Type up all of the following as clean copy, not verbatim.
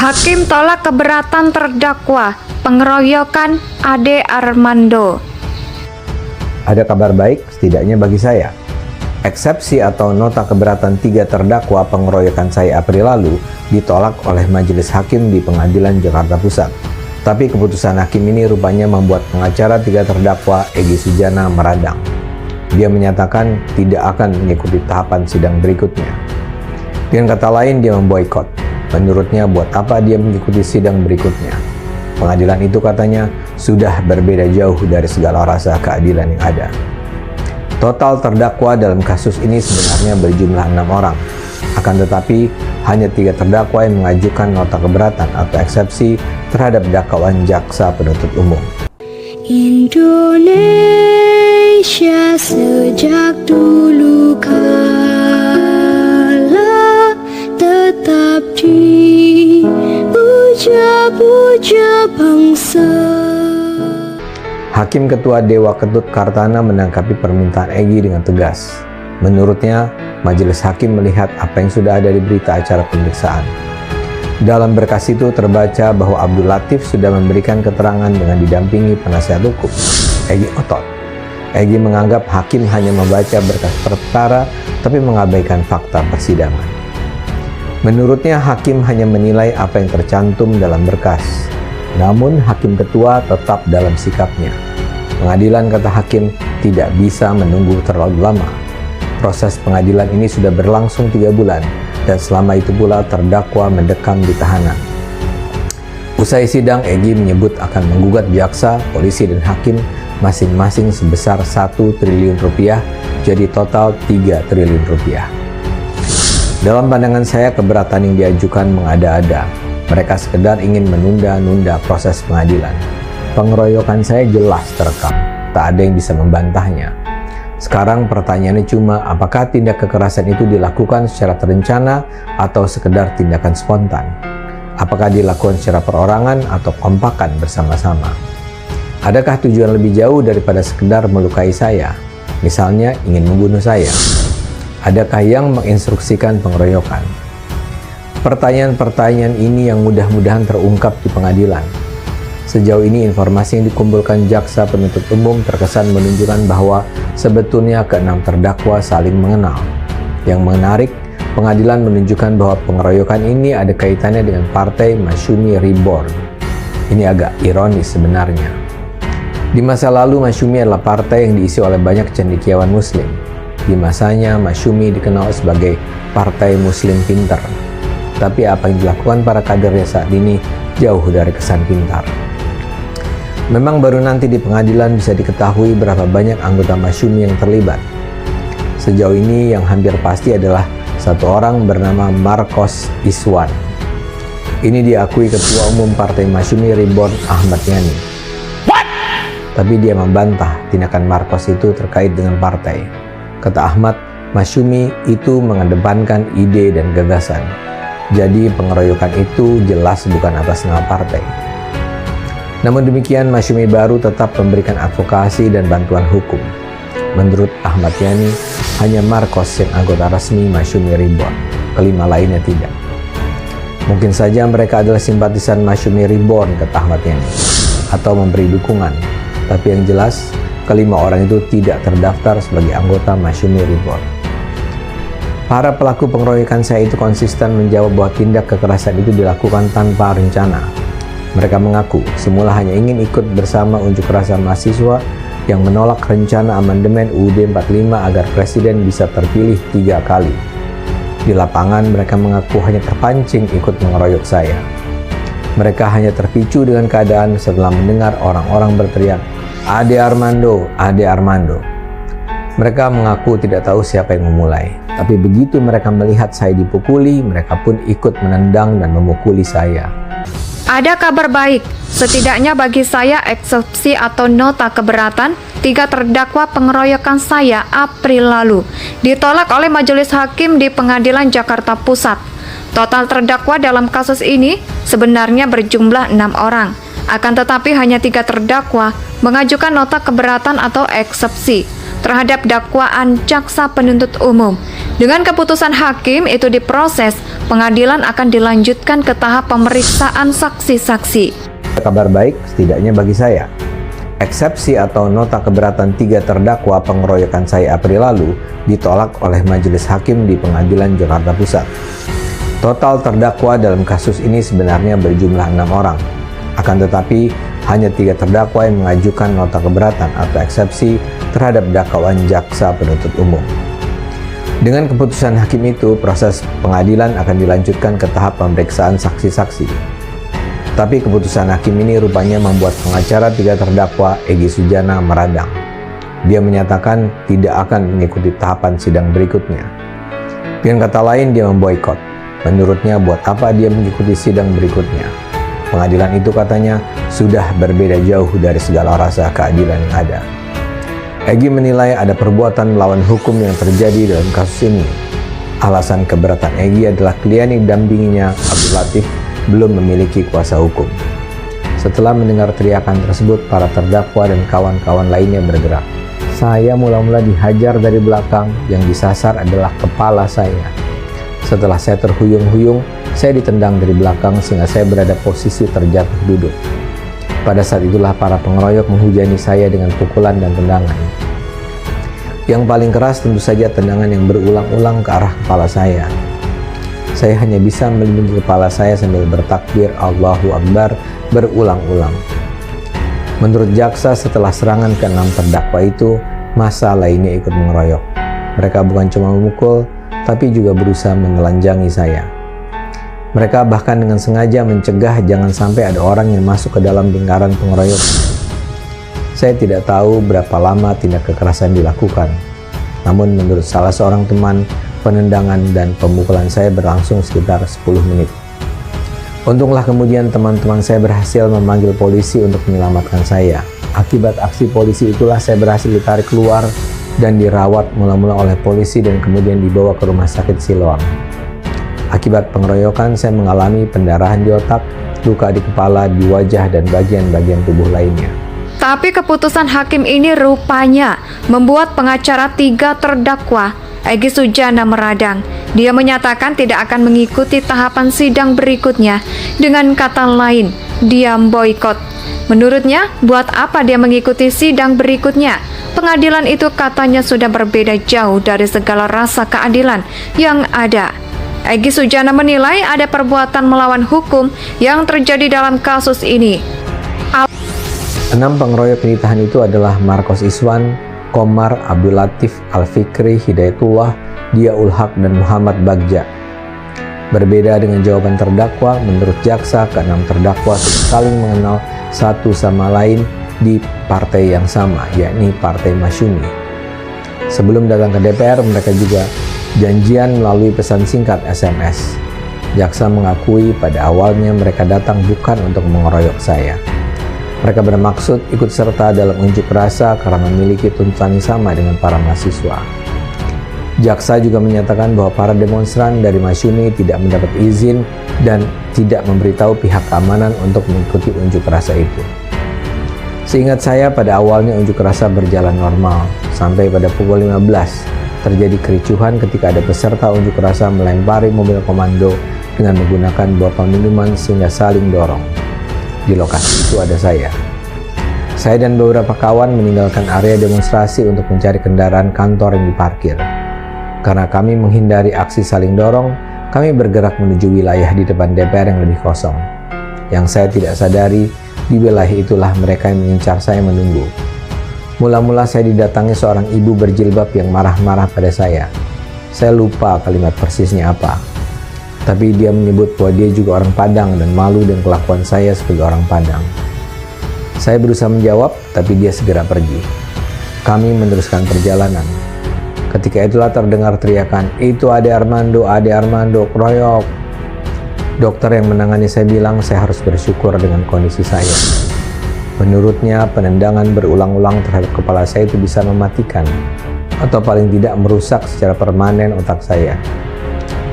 Hakim tolak keberatan terdakwa pengeroyokan Ade Armando. Ada kabar baik setidaknya bagi saya. Eksepsi atau nota keberatan 3 terdakwa pengeroyokan saya April lalu ditolak oleh Majelis Hakim di Pengadilan Jakarta Pusat. Tapi keputusan hakim ini rupanya membuat pengacara 3 terdakwa Egy Sujana meradang. Dia menyatakan tidak akan mengikuti tahapan sidang berikutnya. Dengan kata lain, dia memboikot. Menurutnya, buat apa dia mengikuti sidang berikutnya? Pengadilan itu katanya sudah berbeda jauh dari segala rasa keadilan yang ada. Total terdakwa dalam kasus ini sebenarnya berjumlah 6 orang. Akan tetapi, hanya 3 terdakwa yang mengajukan nota keberatan atau eksepsi terhadap dakwaan jaksa penuntut umum. Indonesia sejak dulu kala tetap dipuja-puja bangsa. Hakim Ketua Dewa Ketut Kartana menanggapi permintaan Egy dengan tegas. Menurutnya, majelis hakim melihat apa yang sudah ada di berita acara pemeriksaan. Dalam berkas itu terbaca bahwa Abdul Latif sudah memberikan keterangan dengan didampingi penasihat hukum, Egy otot. Egy menganggap hakim hanya membaca berkas perkara tapi mengabaikan fakta persidangan. Menurutnya, hakim hanya menilai apa yang tercantum dalam berkas. Namun, hakim ketua tetap dalam sikapnya. Pengadilan, kata hakim, tidak bisa menunggu terlalu lama. Proses pengadilan ini sudah berlangsung 3 bulan, dan selama itu pula terdakwa mendekam di tahanan. Usai sidang, Egy menyebut akan menggugat jaksa, polisi, dan hakim masing-masing sebesar 1 triliun rupiah, jadi total 3 triliun rupiah. Dalam pandangan saya, keberatan yang diajukan mengada-ada. Mereka sekedar ingin menunda-nunda proses pengadilan. Pengeroyokan saya jelas terekam, tak ada yang bisa membantahnya. Sekarang pertanyaannya cuma, apakah tindak kekerasan itu dilakukan secara terencana atau sekedar tindakan spontan? Apakah dilakukan secara perorangan atau kompakan bersama-sama? Adakah tujuan lebih jauh daripada sekedar melukai saya? Misalnya ingin membunuh saya. Adakah yang menginstruksikan pengeroyokan? Pertanyaan-pertanyaan ini yang mudah-mudahan terungkap di pengadilan. Sejauh ini informasi yang dikumpulkan jaksa penuntut umum terkesan menunjukkan bahwa sebetulnya ke-6 terdakwa saling mengenal. Yang menarik, pengadilan menunjukkan bahwa pengeroyokan ini ada kaitannya dengan partai Masyumi Reborn. Ini agak ironis sebenarnya. Di masa lalu, Masyumi adalah partai yang diisi oleh banyak cendekiawan muslim. Di masanya, Masyumi dikenal sebagai partai muslim pintar. Tapi apa yang dilakukan para kadernya saat ini jauh dari kesan pintar. Memang baru nanti di pengadilan bisa diketahui berapa banyak anggota Masyumi yang terlibat. Sejauh ini yang hampir pasti adalah satu orang bernama Marcos Iswan. Ini diakui Ketua Umum Partai Masyumi Reborn Ahmad Yani. Tapi dia membantah tindakan Marcos itu terkait dengan partai. Kata Ahmad, Masyumi itu mengedepankan ide dan gagasan. Jadi pengeroyokan itu jelas bukan atas nama partai. Namun demikian, Masyumi baru tetap memberikan advokasi dan bantuan hukum. Menurut Ahmad Yani, hanya Marcos yang anggota resmi Masyumi Reborn, kelima lainnya tidak. Mungkin saja mereka adalah simpatisan Masyumi Reborn, kata Ahmad Yani, atau memberi dukungan. Tapi yang jelas, kelima orang itu tidak terdaftar sebagai anggota Masyumi Reborn. Para pelaku pengeroyokan saya itu konsisten menjawab bahwa tindak kekerasan itu dilakukan tanpa rencana. Mereka mengaku semula hanya ingin ikut bersama unjuk rasa mahasiswa yang menolak rencana amandemen UUD 45 agar presiden bisa terpilih 3 kali. Di lapangan mereka mengaku hanya terpancing ikut mengeroyok saya. Mereka hanya terpicu dengan keadaan setelah mendengar orang-orang berteriak, "Ade Armando, Ade Armando." Mereka mengaku tidak tahu siapa yang memulai. Tapi begitu mereka melihat saya dipukuli, mereka pun ikut menendang dan memukuli saya. Ada kabar baik, setidaknya bagi saya eksepsi atau nota keberatan 3 terdakwa pengeroyokan saya April lalu ditolak oleh Majelis Hakim di Pengadilan Jakarta Pusat. Total terdakwa dalam kasus ini sebenarnya berjumlah 6 orang. Akan tetapi hanya 3 terdakwa mengajukan nota keberatan atau eksepsi. terhadap dakwaan jaksa penuntut umum. Dengan keputusan hakim itu diproses, pengadilan akan dilanjutkan ke tahap pemeriksaan saksi-saksi. Kabar baik setidaknya bagi saya. Eksepsi atau nota keberatan 3 terdakwa pengeroyokan saya April lalu ditolak oleh Majelis Hakim di Pengadilan Jakarta Pusat. Total terdakwa dalam kasus ini sebenarnya berjumlah 6 orang. Akan tetapi, hanya 3 terdakwa yang mengajukan nota keberatan atau eksepsi terhadap dakwaan jaksa penuntut umum. Dengan keputusan hakim itu, proses pengadilan akan dilanjutkan ke tahap pemeriksaan saksi-saksi. Tapi keputusan hakim ini rupanya membuat pengacara 3 terdakwa, Egy Sujana, meradang. Dia menyatakan tidak akan mengikuti tahapan sidang berikutnya. Dengan kata lain, dia memboikot. Menurutnya, buat apa dia mengikuti sidang berikutnya? Pengadilan itu katanya sudah berbeda jauh dari segala rasa keadilan yang ada. Egy menilai ada perbuatan melawan hukum yang terjadi dalam kasus ini. Alasan keberatan Egy adalah klien yang didampinginya, Abdul Latif, belum memiliki kuasa hukum. Setelah mendengar teriakan tersebut, para terdakwa dan kawan-kawan lainnya bergerak. Saya mula-mula dihajar dari belakang, yang disasar adalah kepala saya. Setelah saya terhuyung-huyung, saya ditendang dari belakang sehingga saya berada posisi terjatuh duduk. Pada saat itulah para pengeroyok menghujani saya dengan pukulan dan tendangan. Yang paling keras tentu saja tendangan yang berulang-ulang ke arah kepala saya. Saya hanya bisa melindungi kepala saya sambil bertakbir Allahu Akbar berulang-ulang. Menurut jaksa, setelah serangan ke-6 terdakwa itu, massa lainnya ikut mengeroyok. Mereka bukan cuma memukul, tapi juga berusaha menelanjangi saya. Mereka bahkan dengan sengaja mencegah jangan sampai ada orang yang masuk ke dalam lingkaran pengeroyokan. Saya tidak tahu berapa lama tindak kekerasan dilakukan. Namun menurut salah seorang teman, penendangan dan pemukulan saya berlangsung sekitar 10 menit. Untunglah kemudian teman-teman saya berhasil memanggil polisi untuk menyelamatkan saya. Akibat aksi polisi itulah saya berhasil ditarik keluar dan dirawat mula-mula oleh polisi dan kemudian dibawa ke rumah sakit Siloam. Akibat pengeroyokan saya mengalami pendarahan di otak, luka di kepala, di wajah, dan bagian-bagian tubuh lainnya. Tapi keputusan hakim ini rupanya membuat pengacara 3 terdakwa, Egy Sujana, meradang. Dia menyatakan tidak akan mengikuti tahapan sidang berikutnya. Dengan kata lain, dia boikot. Menurutnya, buat apa dia mengikuti sidang berikutnya? Pengadilan itu katanya sudah berbeda jauh dari segala rasa keadilan yang ada. Egy Sujana menilai ada perbuatan melawan hukum yang terjadi dalam kasus ini. 6 pengeroyok yang ditahan itu adalah Marcos Iswan, Komar, Abdul Latif, Al-Fikri, Hidayatullah, Diaul Haq, dan Muhammad Bagja. Berbeda dengan jawaban terdakwa, menurut jaksa, ke-6 terdakwa saling mengenal satu sama lain di partai yang sama, yakni Partai Masyumi. Sebelum datang ke DPR, mereka juga janjian melalui pesan singkat SMS. Jaksa mengakui pada awalnya mereka datang bukan untuk mengeroyok saya. Mereka bermaksud ikut serta dalam unjuk rasa karena memiliki tuntutan yang sama dengan para mahasiswa. Jaksa juga menyatakan bahwa para demonstran dari Masyumi tidak mendapat izin dan tidak memberitahu pihak keamanan untuk mengikuti unjuk rasa itu. Seingat saya, pada awalnya unjuk rasa berjalan normal, sampai pada pukul 15 terjadi kericuhan ketika ada peserta unjuk rasa melempari mobil komando dengan menggunakan botol minuman sehingga saling dorong. Di lokasi itu ada saya. Saya dan beberapa kawan meninggalkan area demonstrasi untuk mencari kendaraan kantor yang diparkir. Karena kami menghindari aksi saling dorong, kami bergerak menuju wilayah di depan DPR yang lebih kosong. Yang saya tidak sadari, di wilayah itulah mereka yang mengincar saya menunggu. Mula-mula saya didatangi seorang ibu berjilbab yang marah-marah pada saya. Saya lupa kalimat persisnya apa. Tapi dia menyebut bahwa dia juga orang Padang dan malu dengan kelakuan saya sebagai orang Padang. Saya berusaha menjawab, tapi dia segera pergi. Kami meneruskan perjalanan. Ketika itulah terdengar teriakan, "Itu Ade Armando, keroyok." Dokter yang menangani saya bilang saya harus bersyukur dengan kondisi saya. Menurutnya, penendangan berulang-ulang terhadap kepala saya itu bisa mematikan, atau paling tidak merusak secara permanen otak saya.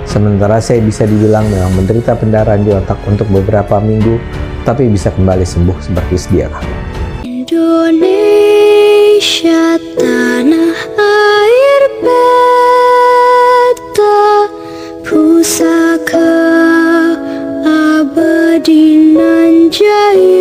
Sementara saya bisa dibilang memang menderita pendarahan di otak untuk beberapa minggu, tapi bisa kembali sembuh seperti sedia kala. Indonesia. Indonesia tanah air beta, pusaka abadi nan jaya.